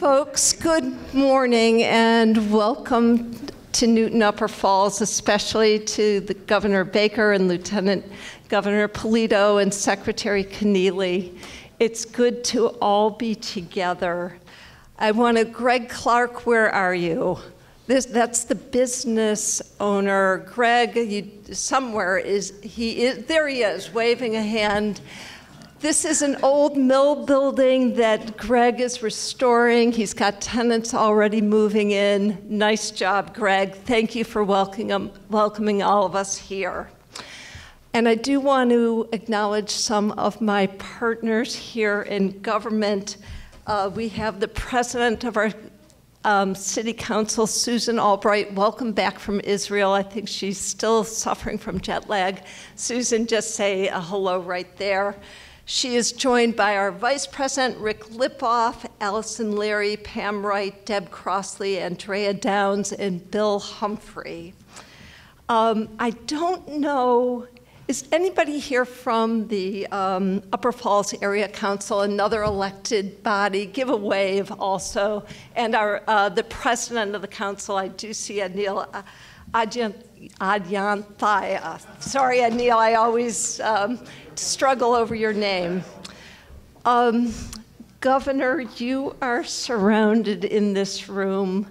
Folks, good morning and welcome to Newton Upper Falls, especially to the Governor Baker and Lieutenant Governor Polito and Secretary Kennealy. It's good to all be together. I want to, Greg Clark, where are you? That's the business owner. Greg, there he is, waving a hand. This is an old mill building that Greg is restoring. He's got tenants already moving in. Nice job, Greg. Thank you for welcoming all of us here. And I do want to acknowledge some of my partners here in government. We have the president of our City Council, Susan Albright. Welcome back from Israel. I think she's still suffering from jet lag. Susan, just say a hello right there. She is joined by our Vice President, Rick Lipoff, Allison Leary, Pam Wright, Deb Crossley, Andrea Downs, and Bill Humphrey. I don't know, is anybody here from the Upper Falls Area Council, another elected body? Give a wave also. And the president of the council, I do see Anil Adyanthaya. Sorry, Anil, I always struggle over your name. Governor, you are surrounded in this room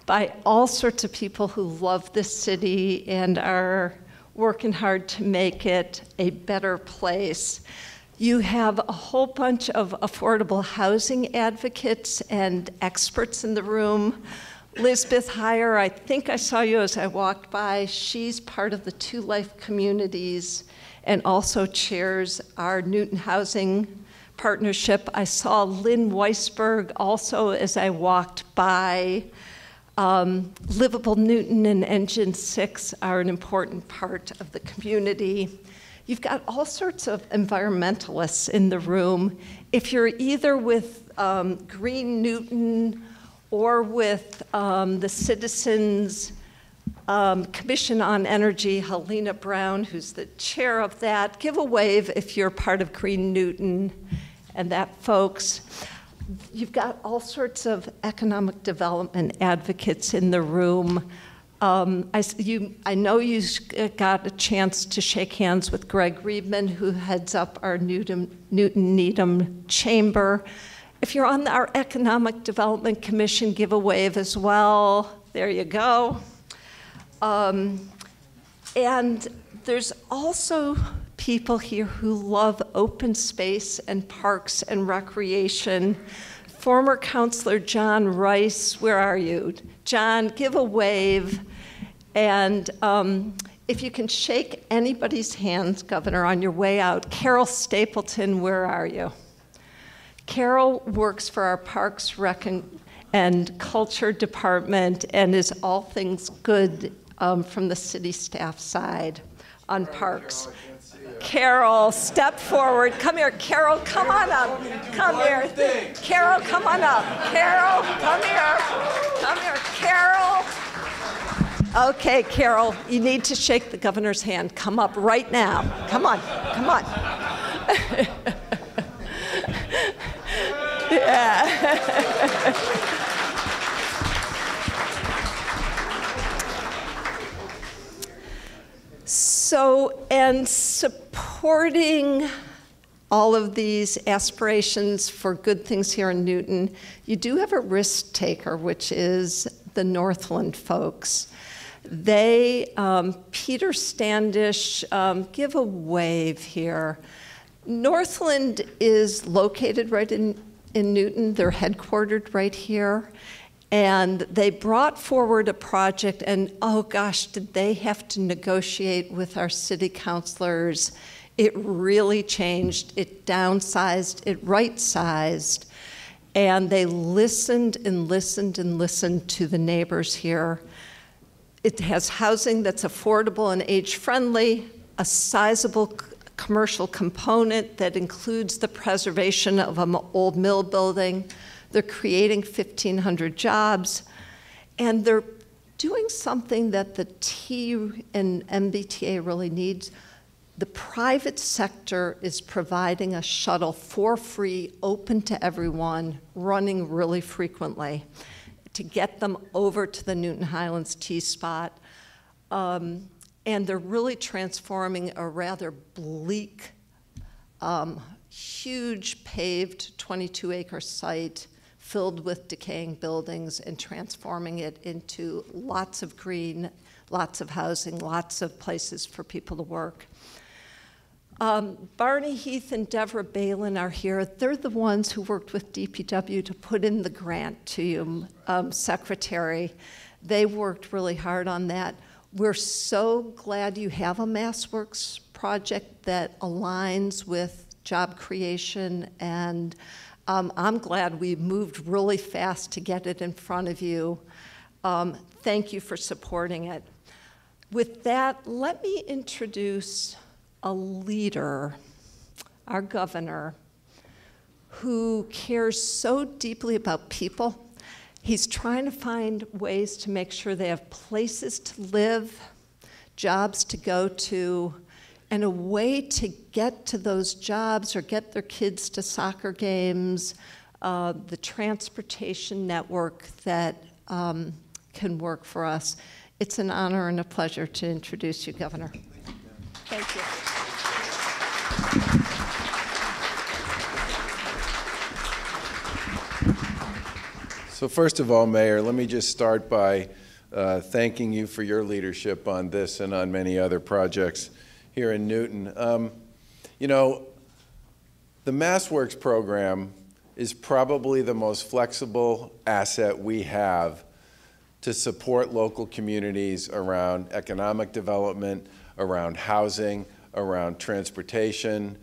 by all sorts of people who love this city and are working hard to make it a better place. You have a whole bunch of affordable housing advocates and experts in the room. Lisbeth Heyer, I think I saw you as I walked by. She's part of the Two Life Communities and also chairs our Newton Housing Partnership. I saw Lynn Weisberg also as I walked by. Livable Newton and Engine 6 are an important part of the community. You've got all sorts of environmentalists in the room. If you're either with Green Newton or with the Citizens Commission on Energy, Helena Brown, who's the chair of that. Give a wave if you're part of Green Newton and that, folks. You've got all sorts of economic development advocates in the room. I know you got a chance to shake hands with Greg Riebman, who heads up our Newton Needham Chamber. If you're on our Economic Development Commission, give a wave as well. There you go. And there's also people here who love open space and parks and recreation. Former Councilor John Rice, where are you? John, give a wave. And if you can shake anybody's hands, Governor, on your way out. Carol Stapleton, where are you? Carol works for our Parks, Rec, and Culture Department and is all things good from the city staff side on parks. Carol, step forward. Come here, Carol, come on up. Come here. Carol, come on up. Carol, come here. Come here, Carol. Okay, Carol, you need to shake the governor's hand. Come up right now. Come on, come on. Yeah. So, and supporting all of these aspirations for good things here in Newton, you do have a risk taker, which is the Northland folks. They, Peter Standish, give a wave here. Northland is located right in Newton. They're headquartered right here. And they brought forward a project, and oh gosh, did they have to negotiate with our city councilors. It really changed. It downsized, it right-sized, and they listened and listened and listened to the neighbors here. It has housing that's affordable and age-friendly, a sizable commercial component that includes the preservation of an old mill building. They're creating 1,500 jobs, and they're doing something that the T and MBTA really needs. The private sector is providing a shuttle for free, open to everyone, running really frequently to get them over to the Newton Highlands T-spot. And they're really transforming a rather bleak, huge paved 22-acre site filled with decaying buildings and transforming it into lots of green, lots of housing, lots of places for people to work. Barney Heath and Deborah Balin are here. They're the ones who worked with DPW to put in the grant to you, Secretary. They worked really hard on that. We're so glad you have a MassWorks project that aligns with job creation, and I'm glad we moved really fast to get it in front of you. Thank you for supporting it. With that, let me introduce a leader, our governor, who cares so deeply about people. He's trying to find ways to make sure they have places to live, jobs to go to, and a way to get to those jobs or get their kids to soccer games, the transportation network that can work for us. It's an honor and a pleasure to introduce you, Governor. Thank you. So first of all, Mayor, let me just start by thanking you for your leadership on this and on many other projects here in Newton. You know, the MassWorks program is probably the most flexible asset we have to support local communities around economic development, around housing, around transportation,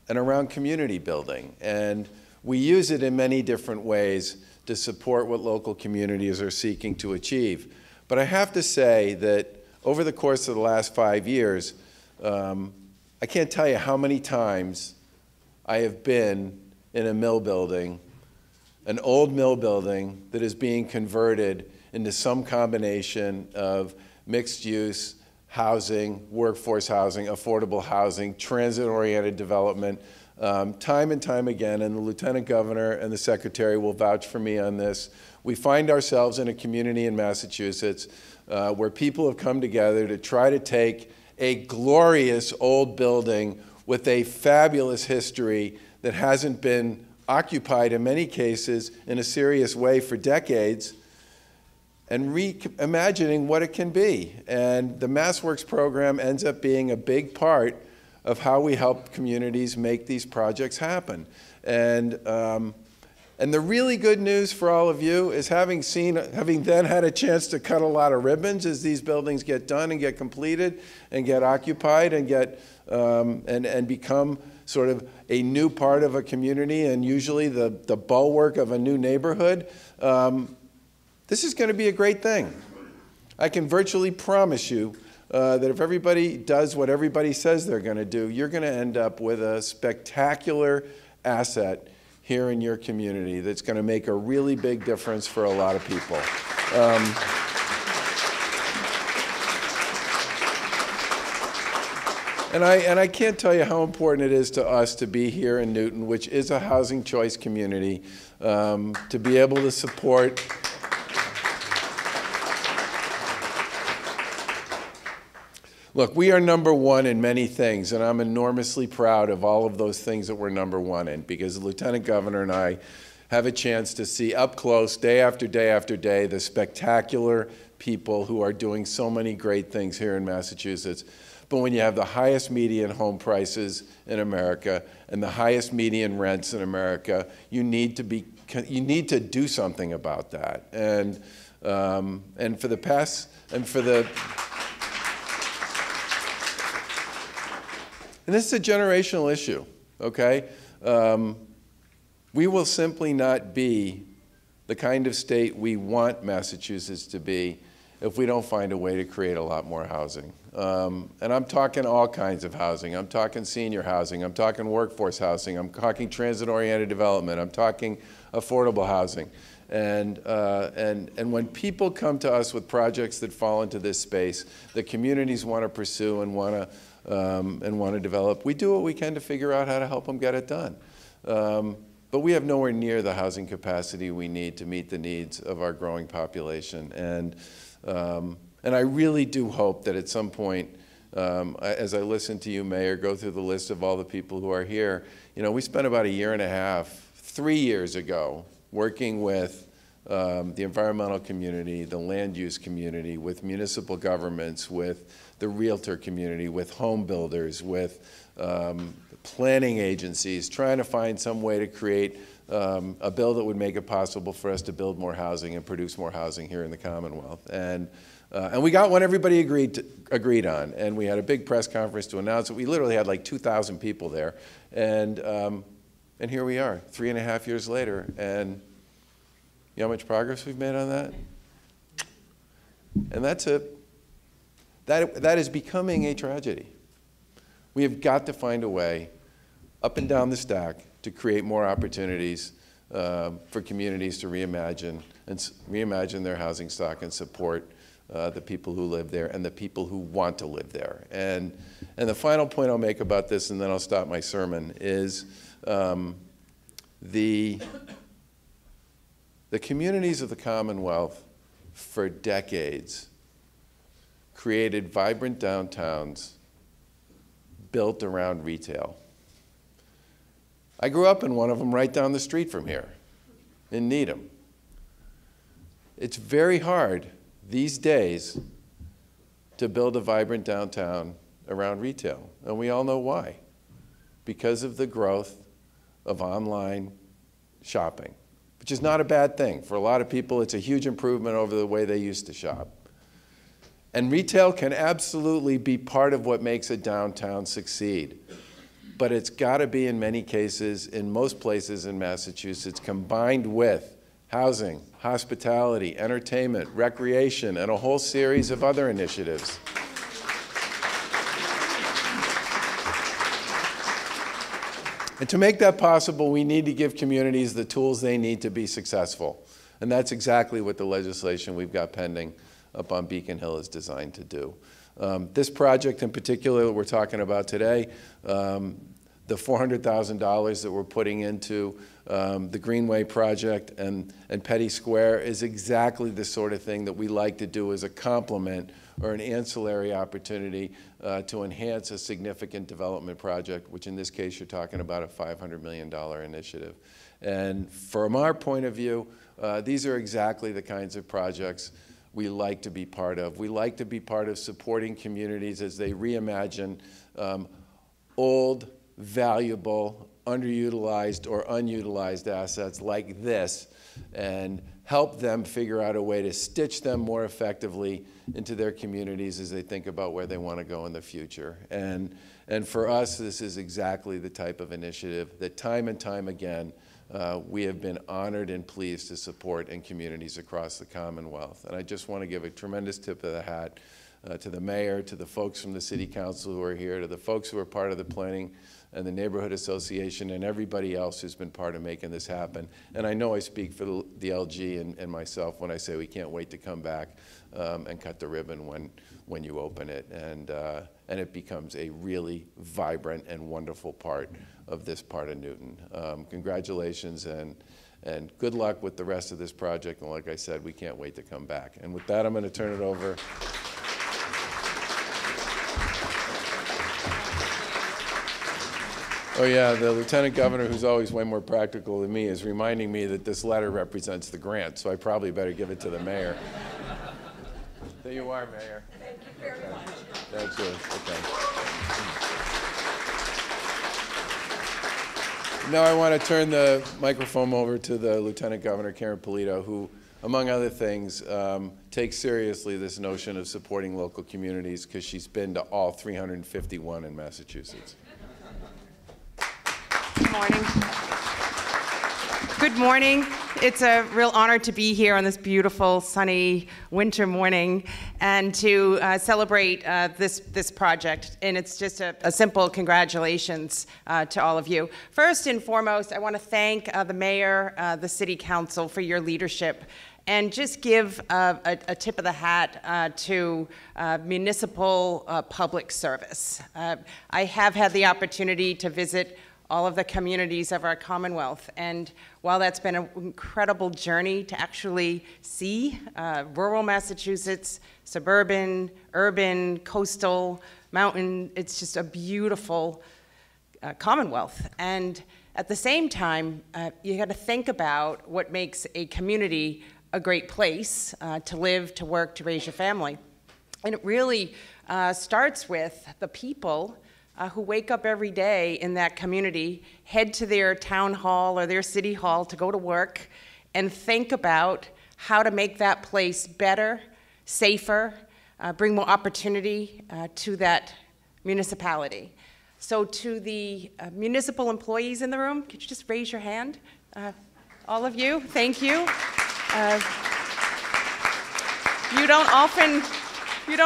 and around community building. And we use it in many different ways to support what local communities are seeking to achieve. But I have to say that over the course of the last 5 years, I can't tell you how many times I have been in a mill building, an old mill building that is being converted into some combination of mixed use, housing, workforce housing, affordable housing, transit-oriented development, time and time again, and the Lieutenant Governor and the Secretary will vouch for me on this. We find ourselves in a community in Massachusetts where people have come together to try to take a glorious old building with a fabulous history that hasn't been occupied in many cases in a serious way for decades, and reimagining what it can be. And the MassWorks program ends up being a big part of how we help communities make these projects happen. And the really good news for all of you is having then had a chance to cut a lot of ribbons as these buildings get done and get completed and get occupied and get and become sort of a new part of a community and usually the bulwark of a new neighborhood. This is going to be a great thing. I can virtually promise you that if everybody does what everybody says they're going to do, you're going to end up with a spectacular asset here in your community that's going to make a really big difference for a lot of people. And I can't tell you how important it is to us to be here in Newton, which is a housing choice community, to be able to support Look, we are #1 in many things, and I'm enormously proud of all of those things that we're #1 in, because the Lieutenant Governor and I have a chance to see up close, day after day after day, the spectacular people who are doing so many great things here in Massachusetts. But when you have the highest median home prices in America and the highest median rents in America, you need to do something about that. And this is a generational issue, okay? We will simply not be the kind of state we want Massachusetts to be if we don't find a way to create a lot more housing. And I'm talking all kinds of housing. I'm talking senior housing. I'm talking workforce housing. I'm talking transit-oriented development. I'm talking affordable housing. And when people come to us with projects that fall into this space, the communities want to pursue and want to and want to develop, we do what we can to figure out how to help them get it done. But we have nowhere near the housing capacity we need to meet the needs of our growing population. And I really do hope that at some point, as I listen to you, Mayor, go through the list of all the people who are here, you know, we spent about 1.5 years, 3 years ago, working with the environmental community, the land use community, with municipal governments, with the realtor community, with home builders, with planning agencies, trying to find some way to create a bill that would make it possible for us to build more housing and produce more housing here in the Commonwealth. And we got one everybody agreed on, and we had a big press conference to announce it. We literally had like 2,000 people there, and here we are, 3.5 years later, and you know how much progress we've made on that? And that is becoming a tragedy. We have got to find a way up and down the stack to create more opportunities for communities to reimagine their housing stock and support the people who live there and the people who want to live there. And the final point I'll make about this, and then I'll stop my sermon, is the communities of the Commonwealth for decades created vibrant downtowns built around retail. I grew up in one of them right down the street from here, in Needham. It's very hard these days to build a vibrant downtown around retail, and we all know why. Because of the growth of online shopping, which is not a bad thing. For a lot of people, it's a huge improvement over the way they used to shop. And retail can absolutely be part of what makes a downtown succeed. But it's got to be, in many cases, in most places in Massachusetts, combined with housing, hospitality, entertainment, recreation, and a whole series of other initiatives. And to make that possible, we need to give communities the tools they need to be successful. And that's exactly what the legislation we've got pending up on Beacon Hill is designed to do. This project in particular that we're talking about today, the $400,000 that we're putting into the Greenway project and Pettee Square is exactly the sort of thing that we like to do as a complement or an ancillary opportunity to enhance a significant development project, which in this case you're talking about a $500 million initiative. And from our point of view, these are exactly the kinds of projects we like to be part of. We like to be part of supporting communities as they reimagine old, valuable, underutilized or unutilized assets like this and help them figure out a way to stitch them more effectively into their communities as they think about where they want to go in the future. And for us, this is exactly the type of initiative that time and time again we have been honored and pleased to support in communities across the Commonwealth. And I just want to give a tremendous tip of the hat to the mayor, to the folks from the city council who are here, to the folks who are part of the planning and the neighborhood association, and everybody else who's been part of making this happen. And I know I speak for the LG and myself when I say we can't wait to come back and cut the ribbon when you open it. And it becomes a really vibrant and wonderful part of this part of Newton. Congratulations and good luck with the rest of this project. And like I said, we can't wait to come back. And with that, I'm going to turn it over. Oh yeah, the lieutenant governor, who's always way more practical than me, is reminding me that this letter represents the grant, so I probably better give it to the mayor. There you are, Mayor. Thank you very much. Thank you. Okay. Now I want to turn the microphone over to the Lieutenant Governor, Karyn Polito, who, among other things, takes seriously this notion of supporting local communities because she's been to all 351 in Massachusetts. Good morning. Good morning. It's a real honor to be here on this beautiful, sunny winter morning and to celebrate this project. And it's just a simple congratulations to all of you. First and foremost, I want to thank the mayor, the city council for your leadership and just give a tip of the hat to municipal public service. I have had the opportunity to visit all of the communities of our Commonwealth, and while that's been an incredible journey to actually see rural Massachusetts, suburban, urban, coastal, mountain, it's just a beautiful Commonwealth. And at the same time, you got to think about what makes a community a great place to live, to work, to raise your family. And it really starts with the people who wake up every day in that community, head to their town hall or their city hall to go to work, and think about how to make that place better, safer, bring more opportunity to that municipality. So to the municipal employees in the room, could you just raise your hand? All of you, thank you. You don't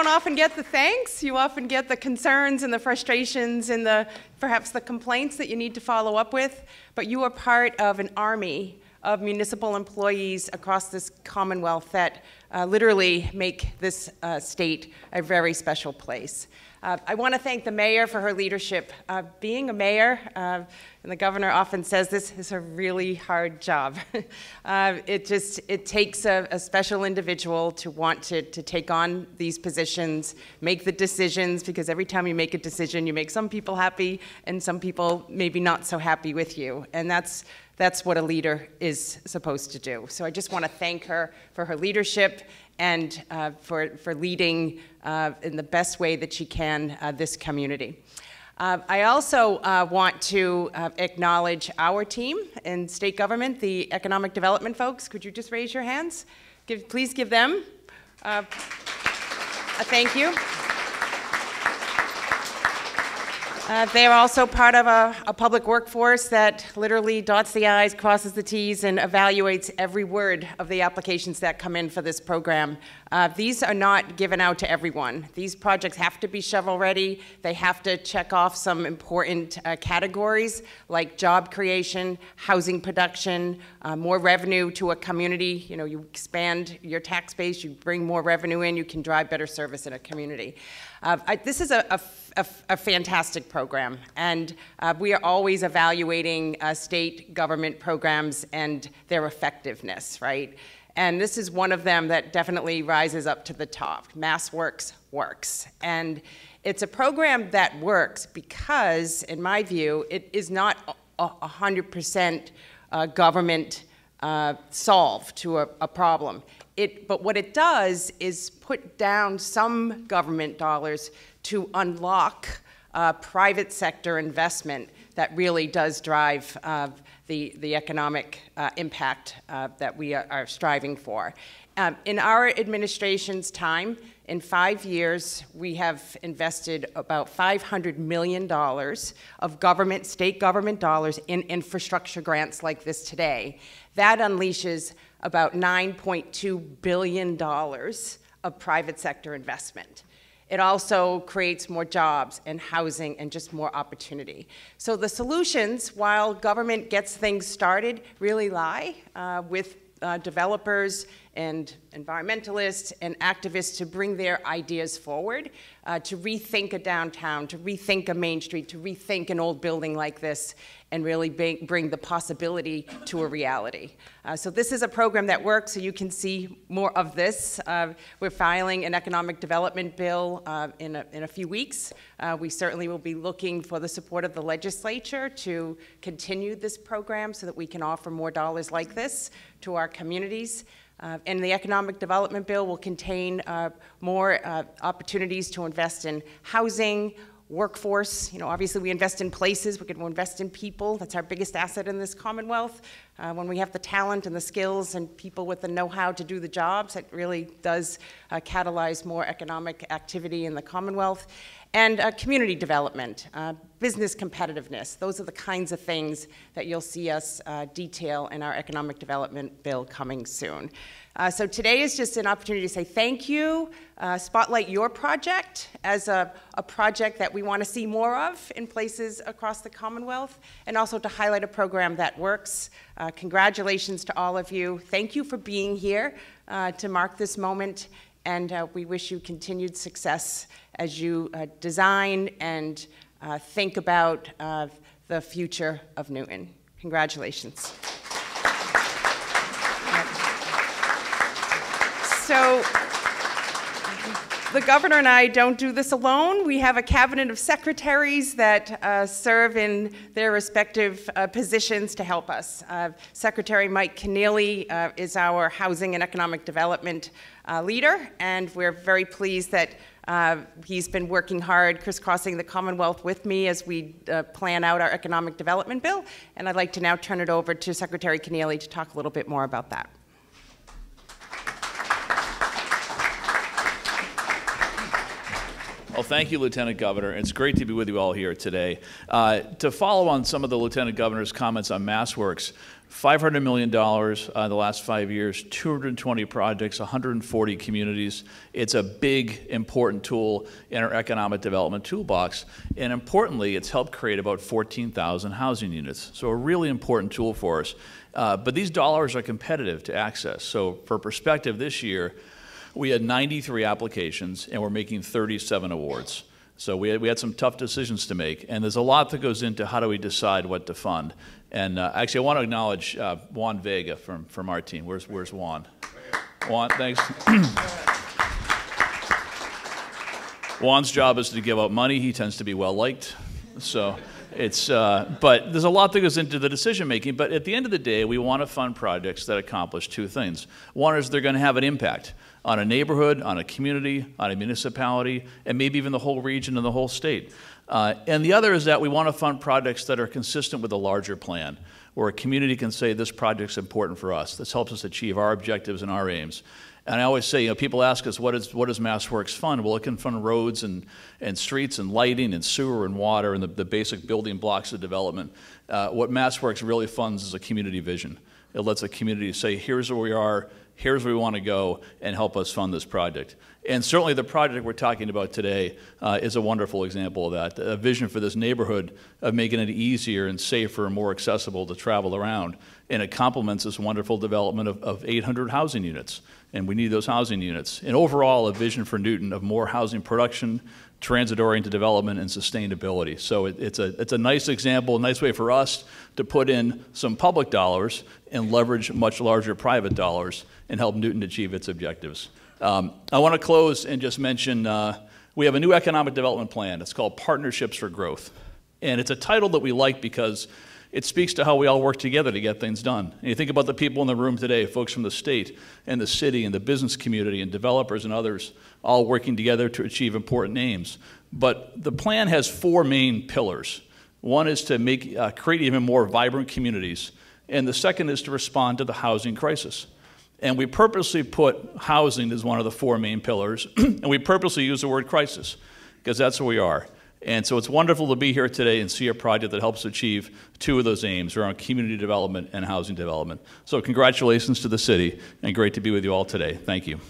often get the thanks. You often get the concerns and the frustrations and perhaps the complaints that you need to follow up with, but you are part of an army of municipal employees across this Commonwealth that literally make this state a very special place. I want to thank the mayor for her leadership. Being a mayor, and the governor often says this, is a really hard job. It takes a special individual to want to take on these positions, make the decisions, because every time you make a decision, you make some people happy and some people maybe not so happy with you. And that's what a leader is supposed to do. So I just want to thank her for her leadership and for leading in the best way that she can this community. I also want to acknowledge our team in state government, the economic development folks. Could you just raise your hands? Please give them a thank you. They are also part of a public workforce that literally dots the I's, crosses the T's, and evaluates every word of the applications that come in for this program. These are not given out to everyone. These projects have to be shovel-ready. They have to check off some important categories like job creation, housing production, more revenue to a community. You know, you expand your tax base, you bring more revenue in, you can drive better service in a community. This is a fantastic program, and we are always evaluating state government programs and their effectiveness, right? And this is one of them that definitely rises up to the top. MassWorks works. And it's a program that works because, in my view, it is not 100% government solve to a problem. But what it does is put down some government dollars to unlock private sector investment that really does drive the economic impact that we are striving for. In our administration's time, in 5 years, we have invested about $500 million of government, state government dollars in infrastructure grants like this today. That unleashes about $9.2 billion of private sector investment. It also creates more jobs and housing and just more opportunity. So the solutions, while government gets things started, really lie with developers and environmentalists and activists to bring their ideas forward, to rethink a downtown, to rethink a Main Street, to rethink an old building like this, and really bring the possibility to a reality. So this is a program that works, so you can see more of this. We're filing an economic development bill in a few weeks. We certainly will be looking for the support of the legislature to continue this program so that we can offer more dollars like this to our communities. And the economic development bill will contain more opportunities to invest in housing, workforce. You know, obviously we invest in places, we're going to invest in people. That's our biggest asset in this Commonwealth. When we have the talent and the skills and people with the know-how to do the jobs, it really does catalyze more economic activity in the Commonwealth. And community development, business competitiveness. Those are the kinds of things that you'll see us detail in our economic development bill coming soon. So today is just an opportunity to say thank you, spotlight your project as a project that we want to see more of in places across the Commonwealth, and also to highlight a program that works. Congratulations to all of you. Thank you for being here to mark this moment, and we wish you continued success as you design and think about the future of Newton. Congratulations. So the governor and I don't do this alone. We have a cabinet of secretaries that serve in their respective positions to help us. Secretary Mike Kennealy is our housing and economic development leader, and we're very pleased that he's been working hard, crisscrossing the Commonwealth with me as we plan out our economic development bill. And I'd like to now turn it over to Secretary Kennealy to talk a little bit more about that. Well, thank you, Lieutenant Governor. It's great to be with you all here today. To follow on some of the Lieutenant Governor's comments on MassWorks, $500 million the last 5 years, 220 projects, 140 communities. It's a big, important tool in our economic development toolbox. And importantly, it's helped create about 14,000 housing units. So a really important tool for us. But these dollars are competitive to access. So for perspective, this year, we had 93 applications, and we're making 37 awards. So we had some tough decisions to make, and there's a lot that goes into how do we decide what to fund. And actually, I want to acknowledge Juan Vega from our team. Where's Juan? Juan, thanks. Juan's job is to give out money. He tends to be well-liked. So it's, but there's a lot that goes into the decision making, but at the end of the day, we want to fund projects that accomplish two things. One is they're going to have an impact on a neighborhood, on a community, on a municipality, and maybe even the whole region and the whole state. And the other is that we want to fund projects that are consistent with a larger plan, where a community can say this project's important for us. This helps us achieve our objectives and our aims. And I always say, you know, people ask us, what does MassWorks fund? Well, it can fund roads and streets and lighting and sewer and water and the basic building blocks of development. What MassWorks really funds is a community vision. It lets a community say, here's where we are, here's where we want to go, and help us fund this project. And certainly the project we're talking about today is a wonderful example of that. A vision for this neighborhood of making it easier and safer and more accessible to travel around. And it complements this wonderful development of 800 housing units. And we need those housing units. And overall, a vision for Newton of more housing production, transit-oriented development, and sustainability. So it's a nice example, a nice way for us to put in some public dollars and leverage much larger private dollars and help Newton achieve its objectives. I want to close and just mention we have a new economic development plan. It's called Partnerships for Growth. And it's a title that we like because it speaks to how we all work together to get things done. And you think about the people in the room today, folks from the state and the city and the business community and developers and others all working together to achieve important aims. But the plan has four main pillars. One is to create even more vibrant communities. And the second is to respond to the housing crisis. And we purposely put housing as one of the four main pillars. And we purposely use the word crisis because that's where we are. And so it's wonderful to be here today and see a project that helps achieve two of those aims around community development and housing development. So congratulations to the city, and great to be with you all today. Thank you.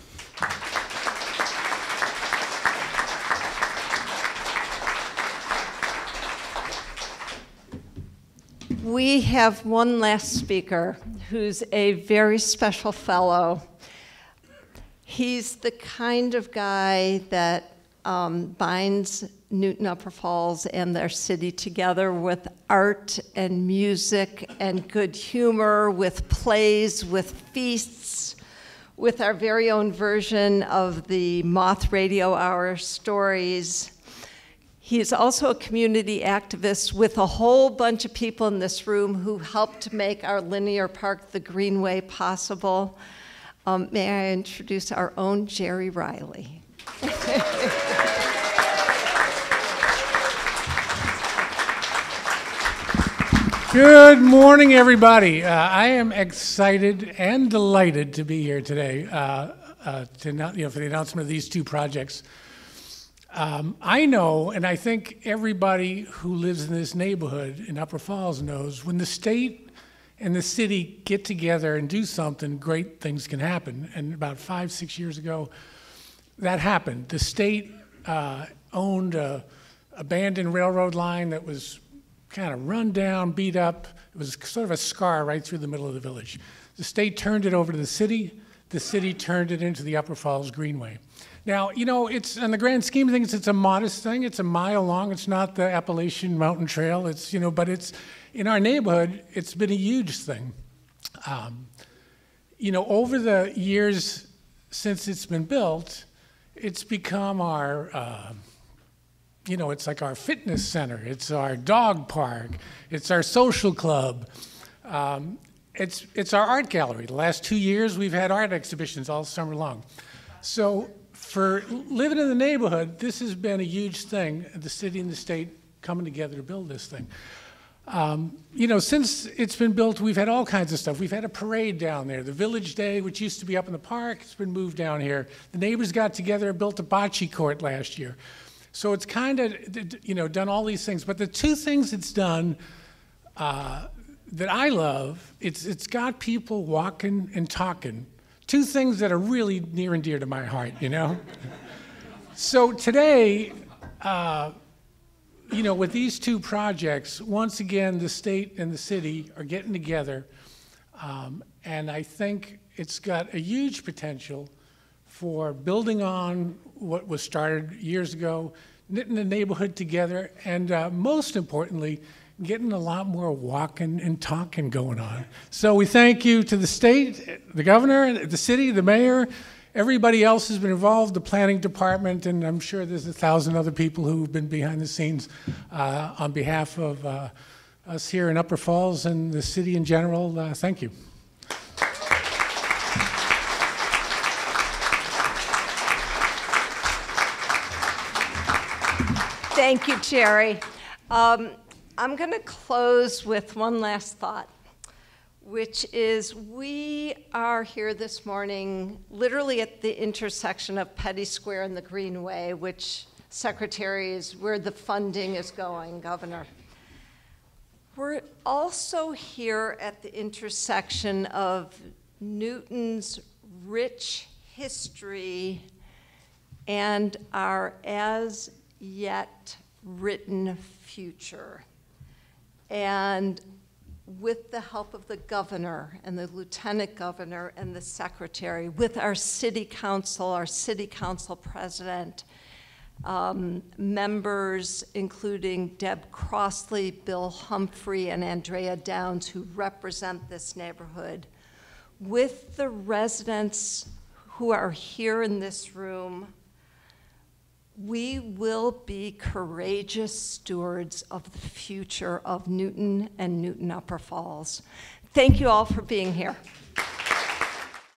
We have one last speaker who's a very special fellow. He's the kind of guy that binds Newton Upper Falls and their city together with art and music and good humor, with plays, with feasts, with our very own version of the Moth Radio Hour stories. He's also a community activist with a whole bunch of people in this room who helped make our linear park, the Greenway, possible. May I introduce our own Jerry Riley. Good morning, everybody. I am excited and delighted to be here today for the announcement of these two projects. I know, and I think everybody who lives in this neighborhood in Upper Falls knows, when the state and the city get together and do something, great things can happen. And about 5, 6 years ago, that happened. The state owned an abandoned railroad line that was kind of run down, beat up. It was sort of a scar right through the middle of the village. The state turned it over to the city turned it into the Upper Falls Greenway. Now, you know, it's, in the grand scheme of things, it's a modest thing. It's a mile long. It's not the Appalachian Mountain Trail. It's, you know, but it's, in our neighborhood, it's been a huge thing. You know, over the years since it's been built, it's become our, you know, it's like our fitness center. It's our dog park. It's our social club. It's our art gallery. The last 2 years, we've had art exhibitions all summer long. So for living in the neighborhood, this has been a huge thing, the city and the state coming together to build this thing. You know, since it's been built, we've had all kinds of stuff. We've had a parade down there. The Village Day, which used to be up in the park, it's been moved down here. The neighbors got together and built a bocce court last year. So it's kind of, you know, done all these things. But the two things it's done that I love, it's got people walking and talking. Two things that are really near and dear to my heart, you know? So today, you know, with these two projects, once again, the state and the city are getting together, and I think it's got a huge potential for building on what was started years ago, knitting the neighborhood together, and most importantly, getting a lot more walking and talking going on. So we thank you to the state, the governor, the city, the mayor, everybody else has been involved, the planning department, and I'm sure there's 1,000 other people who've been behind the scenes on behalf of us here in Upper Falls and the city in general. Thank you. Thank you, Jerry. I'm going to close with one last thought, which is we are here this morning literally at the intersection of Pettee Square and the Greenway, which, Secretary, is where the funding is going, Governor. We're also here at the intersection of Newton's rich history and our as yet written future. And with the help of the governor and the lieutenant governor and the secretary, with our city council president, members including Deb Crossley, Bill Humphrey, and Andrea Downs, who represent this neighborhood, with the residents who are here in this room, we will be courageous stewards of the future of Newton and Newton Upper Falls. Thank you all for being here.